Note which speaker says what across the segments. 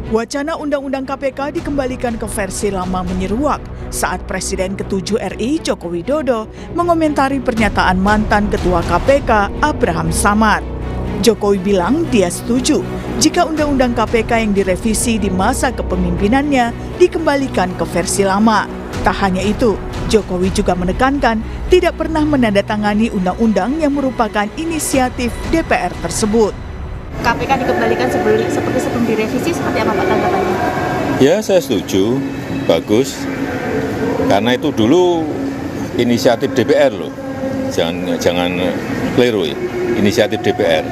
Speaker 1: Wacana Undang-Undang KPK dikembalikan ke versi lama menyeruak saat Presiden ke-7 RI Joko Widodo mengomentari pernyataan mantan Ketua KPK Abraham Samad. Jokowi bilang dia setuju jika Undang-Undang KPK yang direvisi di masa kepemimpinannya dikembalikan ke versi lama. Tak hanya itu, Jokowi juga menekankan tidak pernah menandatangani undang-undang yang merupakan inisiatif DPR tersebut.
Speaker 2: KPK dikembalikan seperti sebelum direvisi, seperti apa Pak tanggapannya?
Speaker 3: Ya, saya setuju, bagus. Karena itu dulu inisiatif DPR loh, jangan keliru ya, inisiatif DPR.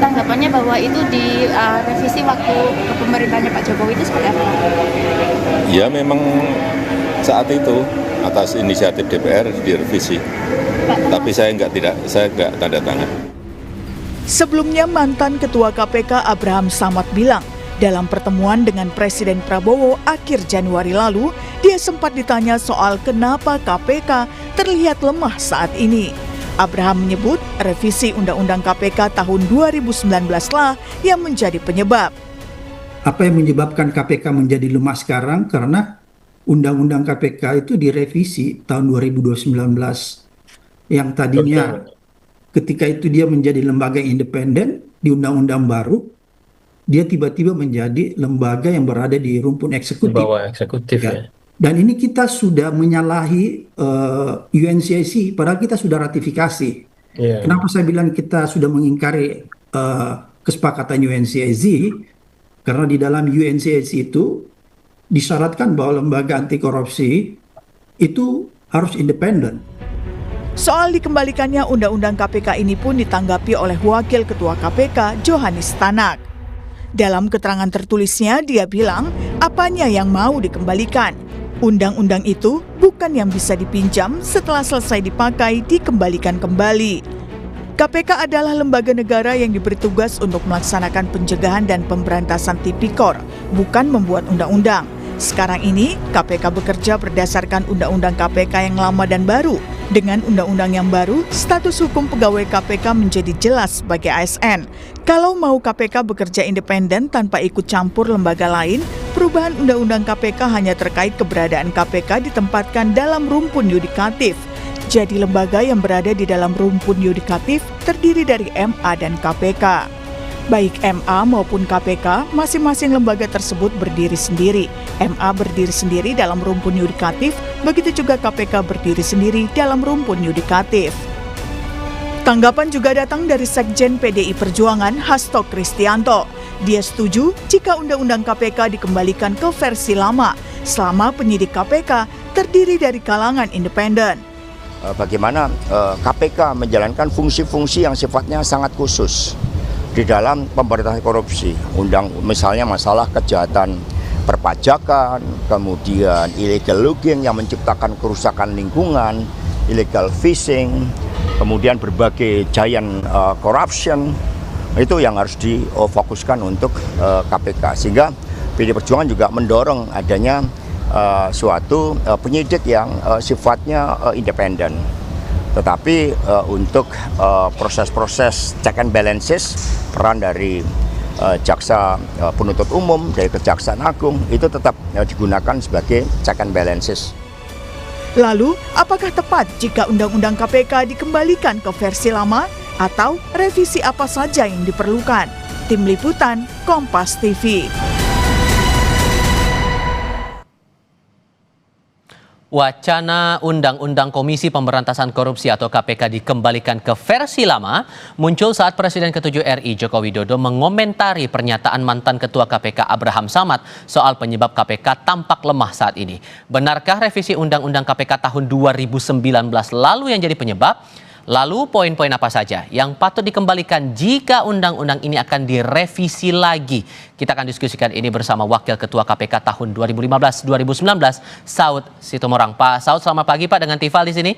Speaker 2: Tanggapannya bahwa itu direvisi waktu kepemerintahannya Pak Jokowi itu seperti apa?
Speaker 3: Ya memang saat itu atas inisiatif DPR direvisi, tapi saya nggak tanda tangan.
Speaker 1: Sebelumnya mantan Ketua KPK Abraham Samad bilang, dalam pertemuan dengan Presiden Prabowo akhir Januari lalu, dia sempat ditanya soal kenapa KPK terlihat lemah saat ini. Abraham menyebut revisi Undang-Undang KPK tahun 2019 lah yang menjadi penyebab.
Speaker 4: Apa yang menyebabkan KPK menjadi lemah sekarang? Karena Undang-Undang KPK itu direvisi tahun 2019 yang tadinya ketika itu dia menjadi lembaga independen di undang-undang baru, dia tiba-tiba menjadi lembaga yang berada di rumpun eksekutif.
Speaker 5: Bawah eksekutif ya.
Speaker 4: Dan ini kita sudah menyalahi UNCIC, padahal kita sudah ratifikasi. Kenapa saya bilang kita sudah mengingkari kesepakatan UNCIC? Karena di dalam UNCIC itu disyaratkan bahwa lembaga anti korupsi itu harus independen.
Speaker 1: Soal dikembalikannya Undang-Undang KPK ini pun ditanggapi oleh Wakil Ketua KPK Johanis Tanak. Dalam keterangan tertulisnya dia bilang apanya yang mau dikembalikan. Undang-undang itu bukan yang bisa dipinjam setelah selesai dipakai dikembalikan kembali. KPK adalah lembaga negara yang diberi tugas untuk melaksanakan pencegahan dan pemberantasan tipikor, bukan membuat undang-undang. Sekarang ini, KPK bekerja berdasarkan Undang-Undang KPK yang lama dan baru. Dengan Undang-Undang yang baru, status hukum pegawai KPK menjadi jelas sebagai ASN. Kalau mau KPK bekerja independen tanpa ikut campur lembaga lain, perubahan Undang-Undang KPK hanya terkait keberadaan KPK ditempatkan dalam rumpun yudikatif. Jadi lembaga yang berada di dalam rumpun yudikatif terdiri dari MA dan KPK. Baik MA maupun KPK, masing-masing lembaga tersebut berdiri sendiri. MA berdiri sendiri dalam rumpun yudikatif, begitu juga KPK berdiri sendiri dalam rumpun yudikatif. Tanggapan juga datang dari Sekjen PDI Perjuangan Hasto Kristianto. Dia setuju jika Undang-Undang KPK dikembalikan ke versi lama, selama penyidik KPK terdiri dari kalangan independen.
Speaker 6: Bagaimana KPK menjalankan fungsi-fungsi yang sifatnya sangat khusus di dalam pemberantasan korupsi, misalnya masalah kejahatan perpajakan, kemudian illegal logging yang menciptakan kerusakan lingkungan, illegal fishing, kemudian berbagai giant corruption, itu yang harus difokuskan untuk KPK. Sehingga PDI Perjuangan juga mendorong adanya suatu penyidik yang sifatnya independen. Tetapi untuk proses-proses check and balances, peran dari jaksa penuntut umum, dari Kejaksaan Agung, itu tetap digunakan sebagai check and balances.
Speaker 1: Lalu, apakah tepat jika Undang-Undang KPK dikembalikan ke versi lama atau revisi apa saja yang diperlukan? Tim Liputan, Kompas TV.
Speaker 7: Wacana Undang-Undang Komisi Pemberantasan Korupsi atau KPK dikembalikan ke versi lama muncul saat Presiden ke-7 RI Joko Widodo mengomentari pernyataan mantan Ketua KPK Abraham Samad soal penyebab KPK tampak lemah saat ini. Benarkah revisi Undang-Undang KPK tahun 2019 lalu yang jadi penyebab? Lalu poin-poin apa saja yang patut dikembalikan jika undang-undang ini akan direvisi lagi? Kita akan diskusikan ini bersama Wakil Ketua KPK tahun 2015-2019, Saud Situmorang. Pak Saud, selamat pagi Pak dengan Tifal di sini.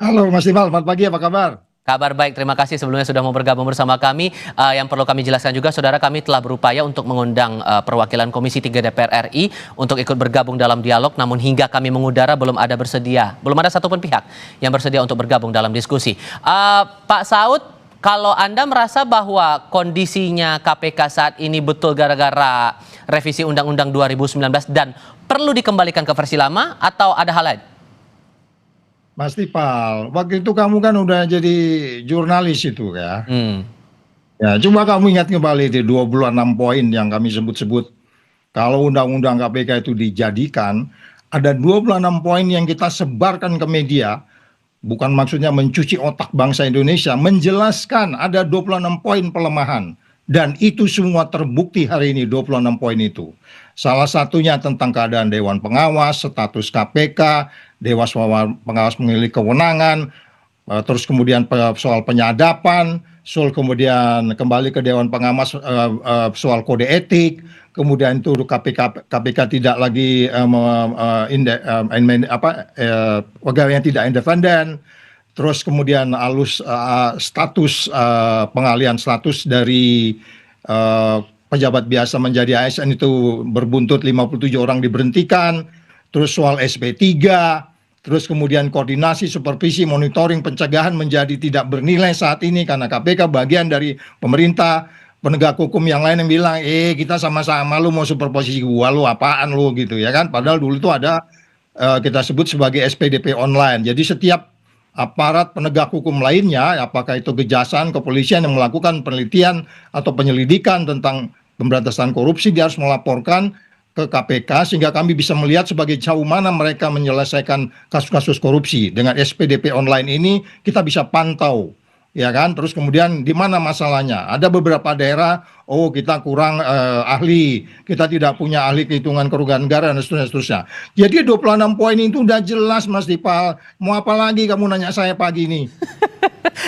Speaker 8: Halo Mas Tifal, selamat pagi, apa kabar?
Speaker 7: Kabar baik, terima kasih sebelumnya sudah mau bergabung bersama kami. Yang perlu kami jelaskan juga, saudara, kami telah berupaya untuk mengundang perwakilan Komisi 3 DPR RI untuk ikut bergabung dalam dialog, namun hingga kami mengudara belum ada satupun pihak yang bersedia untuk bergabung dalam diskusi. Pak Saud, Kalau Anda merasa bahwa kondisinya KPK saat ini betul gara-gara revisi Undang-Undang 2019 dan perlu dikembalikan ke versi lama atau ada hal lain?
Speaker 8: Mas Tipal, waktu itu kamu kan udah jadi jurnalis itu ya. Ya, coba kamu ingat kembali itu 26 poin yang kami sebut-sebut. Kalau Undang-Undang KPK itu dijadikan, ada 26 poin yang kita sebarkan ke media. Bukan maksudnya mencuci otak bangsa Indonesia, menjelaskan ada 26 poin pelemahan. Dan itu semua terbukti hari ini 26 poin itu. Salah satunya tentang keadaan Dewan Pengawas, status KPK, Dewan Pengawas memiliki kewenangan, terus kemudian soal penyadapan, soal kemudian kembali ke Dewan Pengawas soal kode etik, kemudian itu KPK tidak lagi pegawai yang tidak independen, terus kemudian status pengalihan status dari pejabat biasa menjadi ASN itu berbuntut 57 orang diberhentikan, terus soal SP3, terus kemudian koordinasi, supervisi, monitoring, pencegahan menjadi tidak bernilai saat ini karena KPK bagian dari pemerintah. Penegak hukum yang lain yang bilang, kita sama-sama, lu mau superposisi gua, lu apaan lu gitu ya kan. Padahal dulu itu ada kita sebut sebagai SPDP online. Jadi setiap aparat penegak hukum lainnya, apakah itu kejaksaan, kepolisian yang melakukan penelitian atau penyelidikan tentang pemberantasan korupsi, dia harus melaporkan ke KPK sehingga kami bisa melihat sebagai jauh mana mereka menyelesaikan kasus-kasus korupsi. Dengan SPDP online ini kita bisa pantau, ya kan? Terus kemudian di mana masalahnya? Ada beberapa daerah, kita kurang ahli, kita tidak punya ahli kehitungan kerugian negara dan seterusnya. Jadi 26 poin itu udah jelas Mas Dipal. Mau apa lagi kamu nanya saya pagi ini?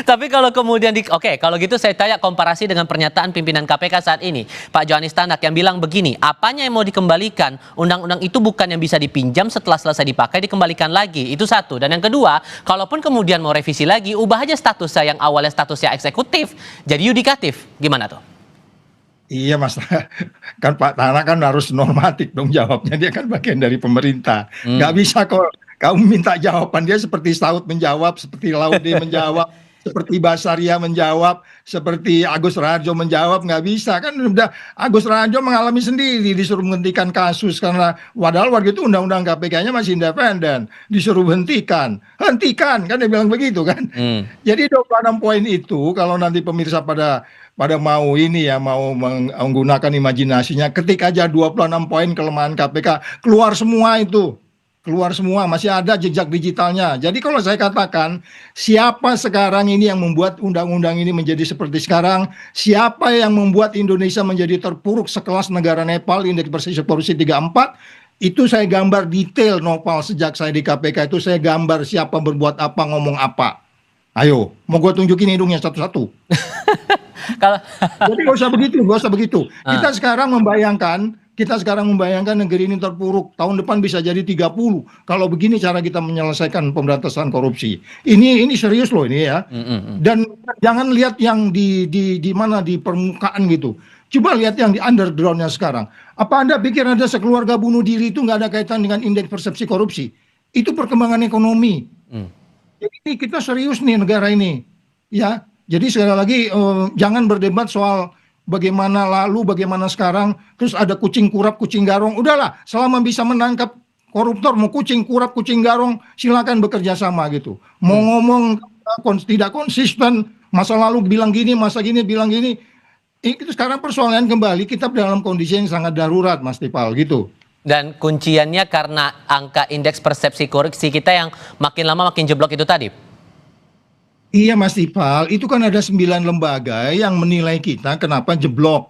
Speaker 7: Tapi kalau kemudian kalau gitu saya tanya komparasi dengan pernyataan pimpinan KPK saat ini, Pak Johanis Tanak yang bilang begini, apanya yang mau dikembalikan? Undang-undang itu bukan yang bisa dipinjam setelah selesai dipakai dikembalikan lagi. Itu satu. Dan yang kedua, kalaupun kemudian mau revisi lagi, ubah aja statusnya yang awalnya statusnya eksekutif jadi yudikatif. Gimana tuh?
Speaker 8: Iya Mas, kan Pak Tanak kan harus normatif dong jawabnya, dia kan bagian dari pemerintah. Nggak bisa kok kamu minta jawaban dia seperti Saud menjawab, seperti Laude menjawab, seperti Basaria menjawab, seperti Agus Raharjo menjawab, nggak bisa. Kan udah Agus Raharjo mengalami sendiri disuruh menghentikan kasus karena padahal waktu itu undang-undang KPK-nya masih independen, disuruh hentikan kan dia bilang begitu kan. Jadi 26 poin itu kalau nanti pemirsa pada mau ini ya, mau menggunakan imajinasinya, ketik aja 26 poin kelemahan KPK, keluar semua itu. Keluar semua, masih ada jejak digitalnya. Jadi kalau saya katakan, siapa sekarang ini yang membuat undang-undang ini menjadi seperti sekarang, siapa yang membuat Indonesia menjadi terpuruk sekelas negara Nepal, indeks persepsi korupsi 34, itu saya gambar detail Nopal sejak saya di KPK itu, saya gambar siapa berbuat apa, ngomong apa. Ayo, mau gue tunjukin hidungnya satu-satu. Jadi gak usah begitu. Kita sekarang membayangkan negeri ini terpuruk. Tahun depan bisa jadi 30. Kalau begini cara kita menyelesaikan pemberantasan korupsi. Ini serius loh ini ya. Dan jangan lihat yang di mana di permukaan gitu. Coba lihat yang di undergroundnya sekarang. Apa Anda pikir ada sekeluarga bunuh diri itu nggak ada kaitan dengan indeks persepsi korupsi? Itu perkembangan ekonomi. Jadi kita serius nih negara ini. Ya. Jadi sekali lagi jangan berdebat soal bagaimana lalu, bagaimana sekarang, terus ada kucing kurap, kucing garong. Udahlah, selama bisa menangkap koruptor, mau kucing kurap, kucing garong, silakan bekerja sama gitu. Mau ngomong tidak konsisten, masa lalu bilang gini, masa gini bilang gini. Itu sekarang persoalan kembali, kita dalam kondisi yang sangat darurat, Mas Tipal, gitu.
Speaker 7: Dan kunciannya karena angka indeks persepsi korupsi kita yang makin lama makin jeblok itu tadi.
Speaker 8: Iya Mas Tipal, itu kan ada 9 lembaga yang menilai kita kenapa jeblok.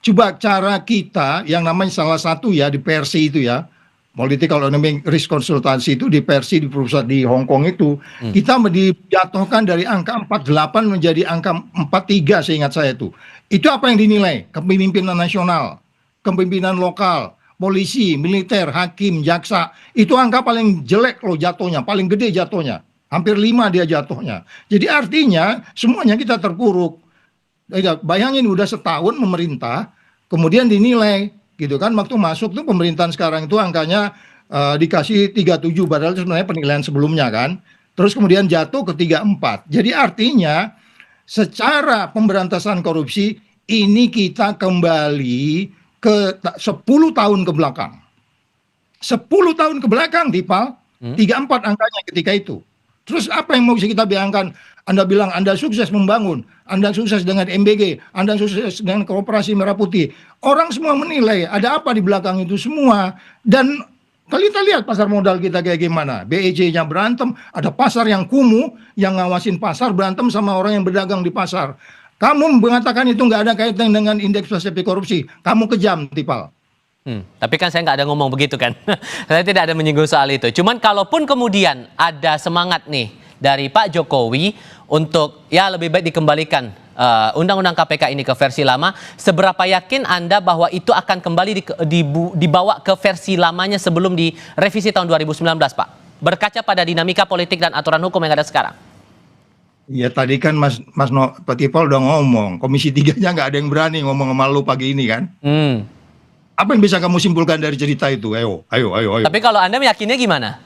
Speaker 8: Coba cara kita, yang namanya salah satu ya di Persi itu ya, Political Economic Risk Konsultansi itu di Persi, di pusat di Hong Kong itu, kita dijatuhkan dari angka 48 menjadi angka 43 seingat saya itu. Itu apa yang dinilai? Kepemimpinan nasional, kepemimpinan lokal, polisi, militer, hakim, jaksa. Itu angka paling jelek loh jatuhnya, paling gede jatuhnya. Hampir 5 dia jatuhnya. Jadi artinya semuanya kita terpuruk. Bayangin udah setahun memerintah, kemudian dinilai gitu kan. Waktu masuk tuh pemerintahan sekarang itu angkanya dikasih 37, padahal itu sebenarnya penilaian sebelumnya kan. Terus kemudian jatuh ke 34. Jadi artinya secara pemberantasan korupsi ini kita kembali ke 10 tahun ke belakang. 10 tahun ke belakang, Dipal. 34 angkanya ketika itu. Terus apa yang mau kita bayangkan? Anda bilang Anda sukses membangun, Anda sukses dengan MBG, Anda sukses dengan Koperasi Merah Putih. Orang semua menilai ada apa di belakang itu semua. Dan kalau kita lihat pasar modal kita kayak gimana. BEJ-nya berantem, ada pasar yang kumuh, yang ngawasin pasar berantem sama orang yang berdagang di pasar. Kamu mengatakan itu nggak ada kaitan dengan indeks persepsi korupsi. Kamu kejam, Tipal.
Speaker 7: Tapi kan saya nggak ada ngomong begitu kan. Saya tidak ada menyinggung soal itu. Cuman kalaupun kemudian ada semangat nih dari Pak Jokowi untuk ya lebih baik dikembalikan Undang-Undang KPK ini ke versi lama, seberapa yakin Anda bahwa itu akan kembali dibawa ke versi lamanya sebelum direvisi tahun 2019, Pak? Berkaca pada dinamika politik dan aturan hukum yang ada sekarang.
Speaker 8: Ya tadi kan Mas Pak Tipal udah ngomong, Komisi 3-nya nggak ada yang berani ngomong sama lu pagi ini kan. Apa yang bisa kamu simpulkan dari cerita itu? Ayo.
Speaker 7: Tapi kalau Anda meyakinnya gimana?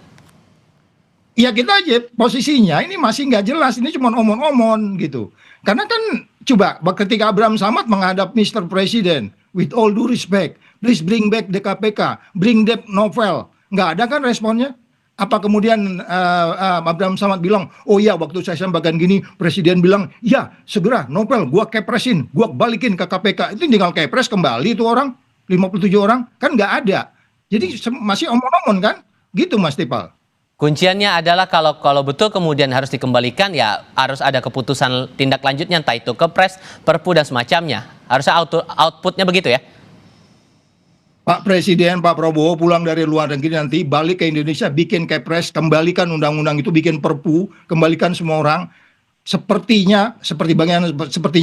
Speaker 8: Ya kita aja posisinya ini masih nggak jelas, ini cuma omong-omong gitu. Karena kan coba ketika Abraham Samad menghadap Mr. President, with all due respect, please bring back the KPK, bring back novel. Nggak ada kan responnya? Apa kemudian Abraham Samad bilang, oh iya waktu saya sampaikan gini, Presiden bilang, ya segera novel, gua kepresin, gua balikin ke KPK. Itu tinggal kepres kembali itu orang, 57 orang, kan nggak ada. Jadi masih omong-omong kan? Gitu Mas Tipal.
Speaker 7: Kunciannya adalah kalau betul kemudian harus dikembalikan, ya harus ada keputusan tindak lanjutnya, entah itu kepres, perpu dan semacamnya. Harusnya outputnya begitu ya.
Speaker 8: Pak Presiden, Pak Prabowo pulang dari luar negeri nanti balik ke Indonesia, bikin kepres, kembalikan undang-undang itu, bikin perpu, kembalikan semua orang. Sepertinya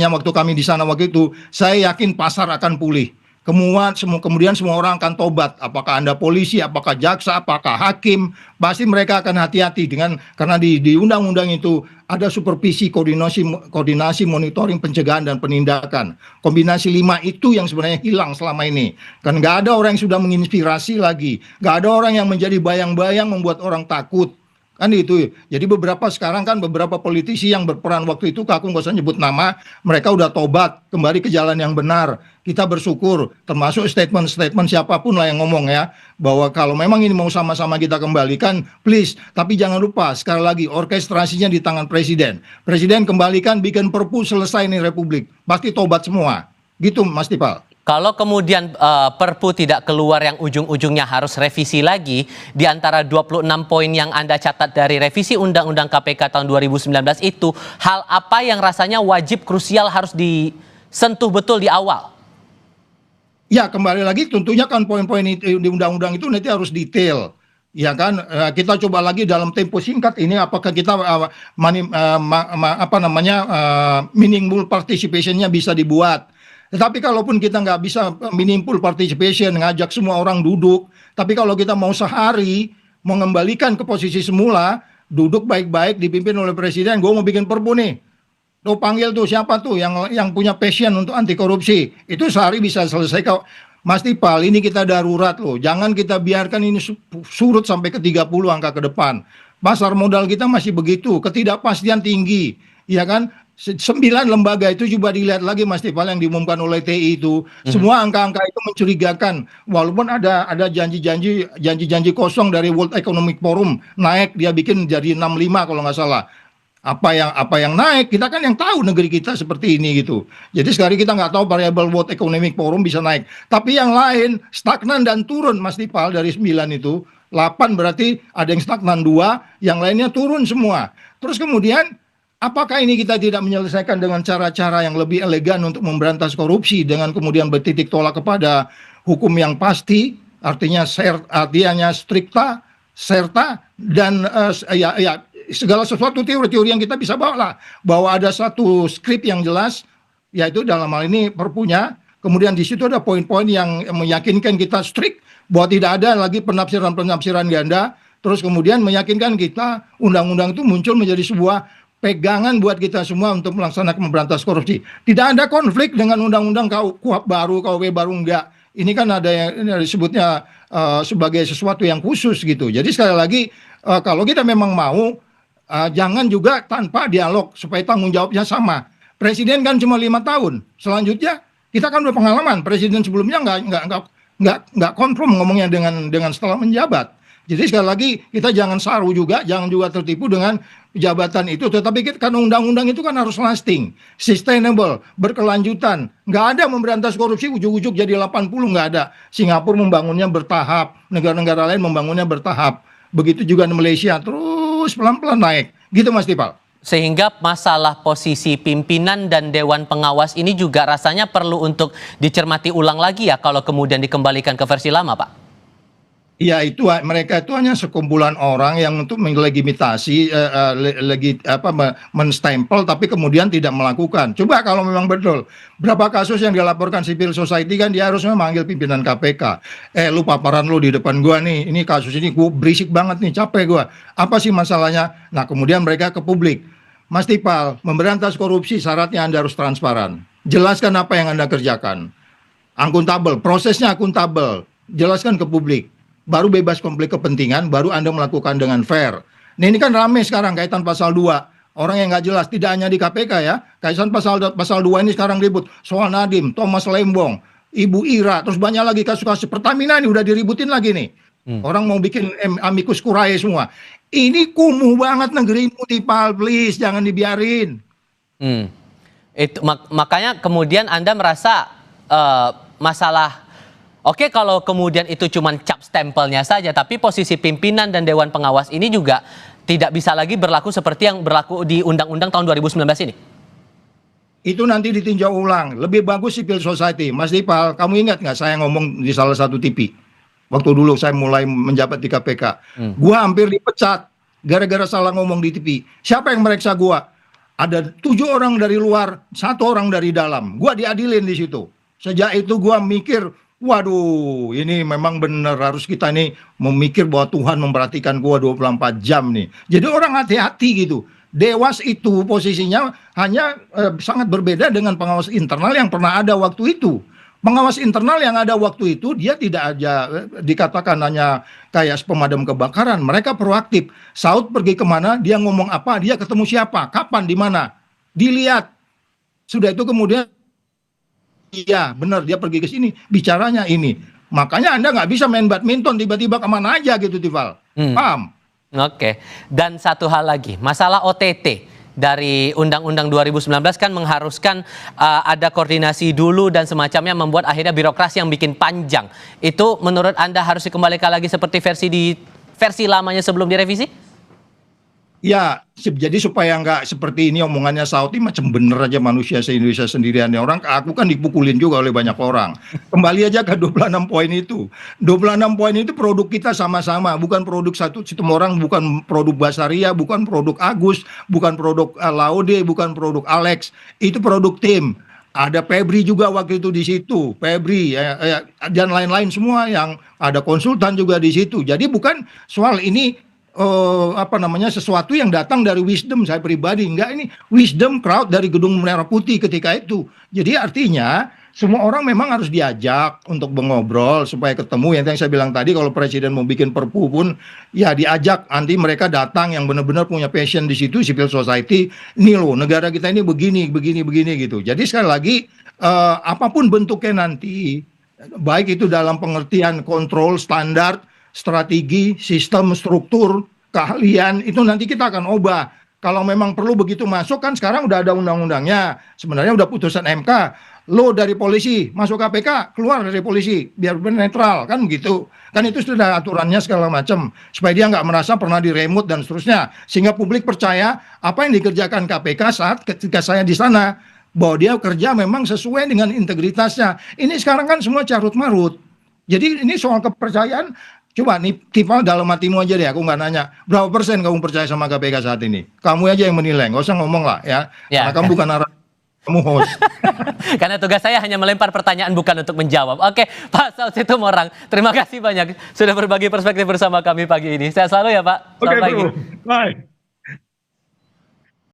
Speaker 8: waktu kami di sana waktu itu, saya yakin pasar akan pulih. Kemudian semua orang akan tobat. Apakah Anda polisi, apakah jaksa, apakah hakim, pasti mereka akan hati-hati karena di undang-undang itu ada supervisi, koordinasi, monitoring, pencegahan dan penindakan. Kombinasi 5 itu yang sebenarnya hilang selama ini. Kan nggak ada orang yang sudah menginspirasi lagi, nggak ada orang yang menjadi bayang-bayang membuat orang takut. Kan itu. Jadi beberapa politisi yang berperan waktu itu, aku nggak usah nyebut nama, mereka udah tobat kembali ke jalan yang benar. Kita bersyukur, termasuk statement siapapun lah yang ngomong ya, bahwa kalau memang ini mau sama-sama kita kembalikan, please, tapi jangan lupa sekali lagi orkestrasinya di tangan Presiden. Presiden kembalikan, bikin perpu, selesai nih Republik, pasti tobat semua. Gitu Mas Tipal.
Speaker 7: Kalau kemudian perpu tidak keluar yang ujung-ujungnya harus revisi lagi, di antara 26 poin yang Anda catat dari revisi Undang-Undang KPK tahun 2019 itu, hal apa yang rasanya wajib krusial harus disentuh betul di awal?
Speaker 8: Ya kembali lagi tentunya kan poin-poin itu di undang-undang itu nanti harus detail. Ya kan, kita coba lagi dalam tempo singkat ini apakah kita meaningful participation-nya bisa dibuat. Tetapi kalaupun kita nggak bisa meaningful participation, ngajak semua orang duduk, tapi kalau kita mau sehari mengembalikan ke posisi semula, duduk baik-baik dipimpin oleh Presiden, gue mau bikin perpu nih, lo panggil tuh siapa tuh yang punya passion untuk anti korupsi, itu sehari bisa selesai kok. Mas Tipal, ini kita darurat loh, jangan kita biarkan ini surut sampai ke 30 angka ke depan. Pasar modal kita masih begitu, ketidakpastian tinggi, ya kan? 9 lembaga itu coba dilihat lagi Mas Tipal yang diumumkan oleh TI itu, semua angka-angka itu mencurigakan. Walaupun ada janji-janji kosong dari World Economic Forum naik, dia bikin jadi 65 kalau nggak salah. Apa yang naik, kita kan yang tahu negeri kita seperti ini gitu. Jadi sekarang kita nggak tahu variabel World Economic Forum bisa naik, tapi yang lain stagnan dan turun Mas Tipal. Dari 9 itu 8 berarti ada yang stagnan 2, yang lainnya turun semua. Terus kemudian apakah ini kita tidak menyelesaikan dengan cara-cara yang lebih elegan untuk memberantas korupsi dengan kemudian bertitik tolak kepada hukum yang pasti, artinya strikta, serta, dan segala sesuatu teori-teori yang kita bisa bawa lah, bahwa ada satu skrip yang jelas, yaitu dalam hal ini perpunya, kemudian di situ ada poin-poin yang meyakinkan kita strict bahwa tidak ada lagi penafsiran ganda, terus kemudian meyakinkan kita undang-undang itu muncul menjadi sebuah pegangan buat kita semua untuk melaksanakan memberantas korupsi. Tidak ada konflik dengan undang-undang KUHP baru, KUHP baru enggak. Ini kan ada yang disebutnya sebagai sesuatu yang khusus gitu. Jadi sekali lagi kalau kita memang mau, jangan juga tanpa dialog supaya tanggung jawabnya sama. Presiden kan cuma 5 tahun. Selanjutnya kita kan udah pengalaman. Presiden sebelumnya nggak konfirm ngomongnya dengan setelah menjabat. Jadi sekali lagi kita jangan saru juga, jangan juga tertipu dengan jabatan itu. Tetapi kan undang-undang itu kan harus lasting, sustainable, berkelanjutan. Nggak ada memberantas korupsi ujuk-ujuk jadi 80, nggak ada. Singapura membangunnya bertahap, negara-negara lain membangunnya bertahap. Begitu juga di Malaysia, terus pelan-pelan naik. Gitu Mas Tifal.
Speaker 7: Sehingga masalah posisi pimpinan dan Dewan Pengawas ini juga rasanya perlu untuk dicermati ulang lagi ya kalau kemudian dikembalikan ke versi lama, Pak?
Speaker 8: Ya itu mereka itu hanya sekumpulan orang yang untuk melegitimasi menstempel tapi kemudian tidak melakukan. Coba kalau memang betul berapa kasus yang dilaporkan civil society kan dia harusnya memanggil pimpinan KPK. Lu paparan lu di depan gua nih, ini kasus ini gua berisik banget nih, capek gua. Apa sih masalahnya? Nah, kemudian mereka ke publik. Mas Tipal, memberantas korupsi syaratnya Anda harus transparan. Jelaskan apa yang Anda kerjakan. Akuntabel, prosesnya akuntabel. Jelaskan ke publik. Baru bebas konflik kepentingan, baru Anda melakukan dengan fair. Nah ini kan rame sekarang kaitan pasal 2. Orang yang nggak jelas, tidak hanya di KPK ya. Kaitan pasal 2 ini sekarang ribut. Soal Nadiem, Thomas Lembong, Ibu Ira, terus banyak lagi kasus-kasus. Pertamina ini udah diributin lagi nih. Orang mau bikin amicus curiae semua. Ini kumuh banget negerimu, Tipal, please, jangan dibiarin.
Speaker 7: Itu makanya kemudian Anda merasa masalah. Oke, kalau kemudian itu cuma cap stempelnya saja, tapi posisi pimpinan dan Dewan Pengawas ini juga tidak bisa lagi berlaku seperti yang berlaku di Undang-Undang tahun 2019 ini.
Speaker 8: Itu nanti ditinjau ulang. Lebih bagus civil society. Mas Dipal, kamu ingat nggak saya ngomong di salah satu TV? Waktu dulu saya mulai menjabat di KPK. Gua hampir dipecat gara-gara salah ngomong di TV. Siapa yang meriksa gua? Ada 7 orang dari luar, 1 orang dari dalam. Gua diadilin di situ. Sejak itu gua mikir, waduh, ini memang benar harus kita nih memikir bahwa Tuhan memperhatikan gua 24 jam nih. Jadi orang hati-hati gitu. Dewas itu posisinya hanya sangat berbeda dengan pengawas internal yang pernah ada waktu itu. Pengawas internal yang ada waktu itu dia tidak aja dikatakan hanya kayak pemadam kebakaran. Mereka proaktif. Saud pergi kemana, dia ngomong apa, dia ketemu siapa, kapan, di mana. Dilihat. Sudah itu kemudian iya, benar dia pergi ke sini, bicaranya ini. Makanya Anda nggak bisa main badminton tiba-tiba kemana aja gitu, Tifal. Paham?
Speaker 7: Oke. Dan satu hal lagi, masalah OTT dari Undang-Undang 2019 kan mengharuskan ada koordinasi dulu dan semacamnya, membuat akhirnya birokrasi yang bikin panjang. Itu menurut Anda harus dikembalikan lagi seperti versi lamanya sebelum direvisi?
Speaker 8: Ya, jadi supaya nggak seperti ini omongannya Saudi macam bener aja manusia se-Indonesia sendirian. Orang, aku kan dipukulin juga oleh banyak orang. Kembali aja ke 26 poin itu. 26 poin itu produk kita sama-sama, bukan produk satu orang, bukan produk Basaria, bukan produk Agus, bukan produk Laude, bukan produk Alex. Itu produk tim. Ada Febri juga waktu itu di situ, Febri dan lain-lain semua yang ada konsultan juga di situ. Jadi bukan soal ini sesuatu yang datang dari wisdom saya pribadi, enggak, ini wisdom crowd dari Gedung Merah Putih ketika itu. Jadi artinya semua orang memang harus diajak untuk mengobrol supaya ketemu. Yang saya bilang tadi, kalau presiden mau bikin perpu pun ya diajak, nanti mereka datang yang benar-benar punya passion di situ, civil society. Ini loh negara kita ini begini gitu. Jadi sekali lagi apapun bentuknya nanti, baik itu dalam pengertian kontrol, standar, strategi, sistem, struktur, keahlian, itu nanti kita akan ubah. Kalau memang perlu begitu masuk, kan sekarang udah ada undang-undangnya. Sebenarnya udah putusan MK. Lo dari polisi, masuk KPK, keluar dari polisi, biar netral, kan begitu. Kan itu sudah aturannya segala macam. Supaya dia nggak merasa pernah diremut dan seterusnya. Sehingga publik percaya apa yang dikerjakan KPK saat ketika saya di sana, bahwa dia kerja memang sesuai dengan integritasnya. Ini sekarang kan semua carut-marut. Jadi ini soal kepercayaan. Coba nih, Tifal, dalam hatimu aja deh, aku nggak nanya. Berapa persen kamu percaya sama KPK saat ini? Kamu aja yang menilai, nggak usah ngomong lah ya. Karena kamu bukan kamu host.
Speaker 7: Karena tugas saya hanya melempar pertanyaan, bukan untuk menjawab. Oke, Pak Saud Situmorang, terima kasih banyak sudah berbagi perspektif bersama kami pagi ini. Sehat selalu ya Pak. Selamat pagi.
Speaker 8: Bye.